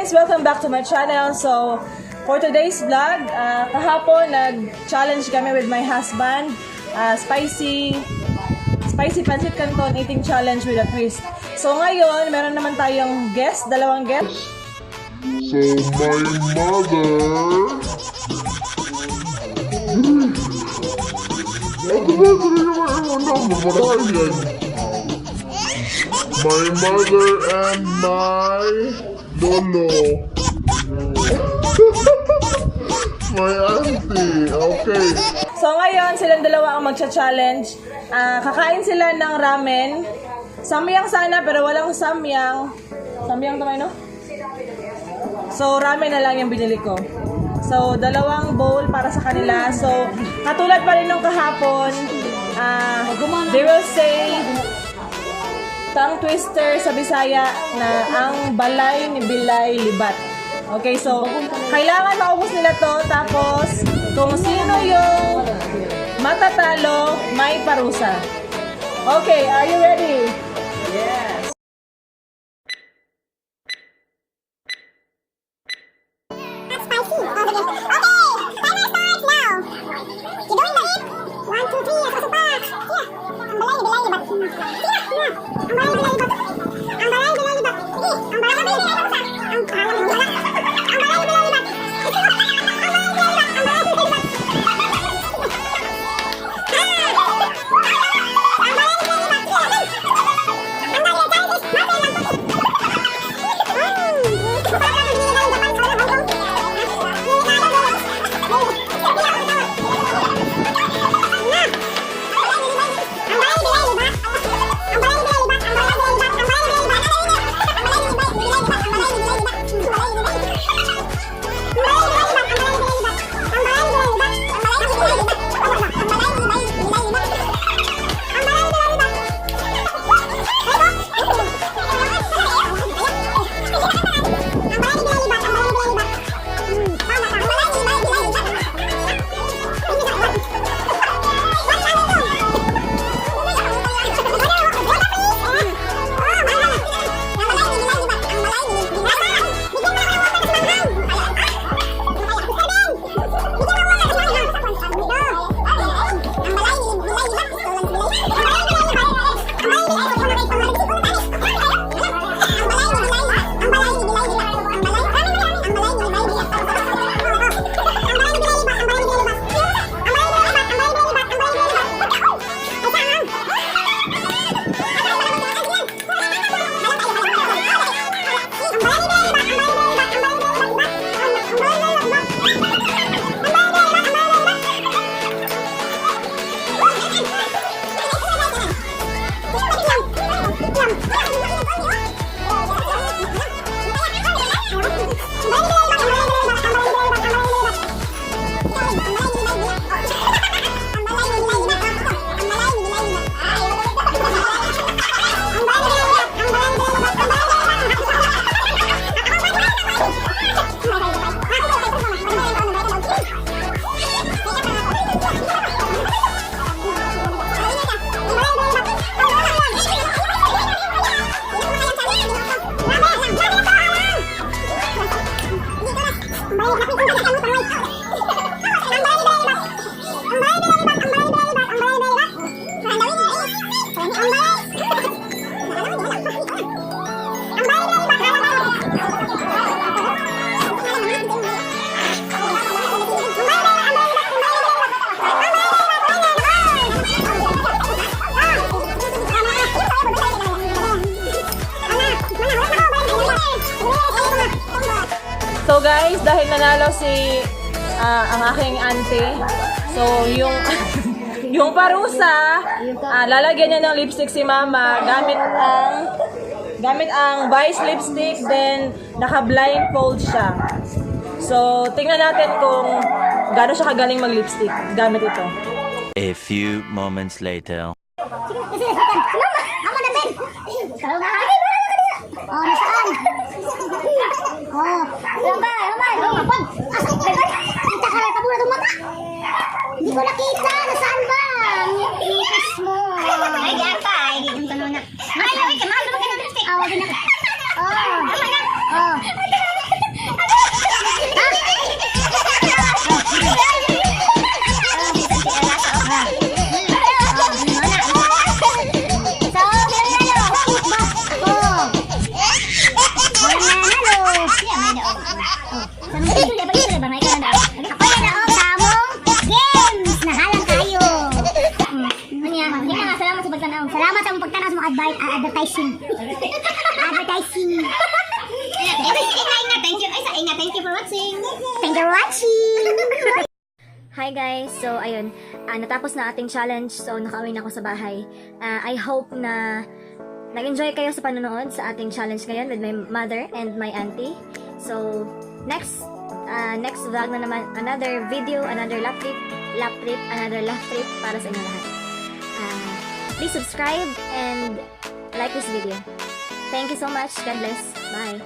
guys! Welcome back to my channel. So, for today's vlog, kahapon nag-challenge kami with my husband. Spicy pancit canton eating challenge with a twist. So, ngayon, meron naman tayong guest, dalawang guest. So my mother and my lolo. My auntie, okay. So, ngayon, silang dalawa ang magcha-challenge. Kakain sila ng ramen. Samyang sana, pero walang samyang. Samyang kamay, no? So, ramen na lang yung binili ko. So, dalawang bowl para sa kanila. So, katulad pa rin nung kahapon, they will say, tongue twister sa Bisaya na ang balay ni Bilay libat. Okay, so, kailangan maubos nila to. Tapos, kung sino yung matatalo, may parusa. Okay, are you ready? Yes. Spicy. Okay, timer starts now. You're doing the 1, 2, 3, ako sa pack. Yeah. Ang balay, libat. Yeah. Ang balay, libat. Ang balay, libat. Ang balay, libat. Ang balay, libat. Ang balay, libat. So guys, dahil nanalo si ang aking auntie, so yung parusa, lalagyan niya ng lipstick si mama gamit ang Vice lipstick, then naka-blindfold siya. So tingnan natin kung gaano siya kagaling mag-lipstick gamit ito. A few moments later. Mama natin. Kalau na. Oh, nasaan? Oh, lamay. Oh, kapag. Asan ka? Kita ka rin. Kabula itong mata. Hindi ko nakita. Nasaan ba? Ikas mo. Ay, yata. Ay, yung tanong na. Ay, mahal naman ka ng lipstick. Oh, wag na. Oh. Oh. watching. Thank you. Thank you for watching. Thank you for watching. Hi guys, so ayun, natapos na ating challenge, so nakauwi na ako sa bahay. I hope na nag-enjoy kayo sa panonood sa ating challenge ngayon with my mother and my auntie. So next vlog na naman, another video, another lap trip, another lap trip para sa inyo lahat. Please subscribe and like this video. Thank you so much. God bless. Bye.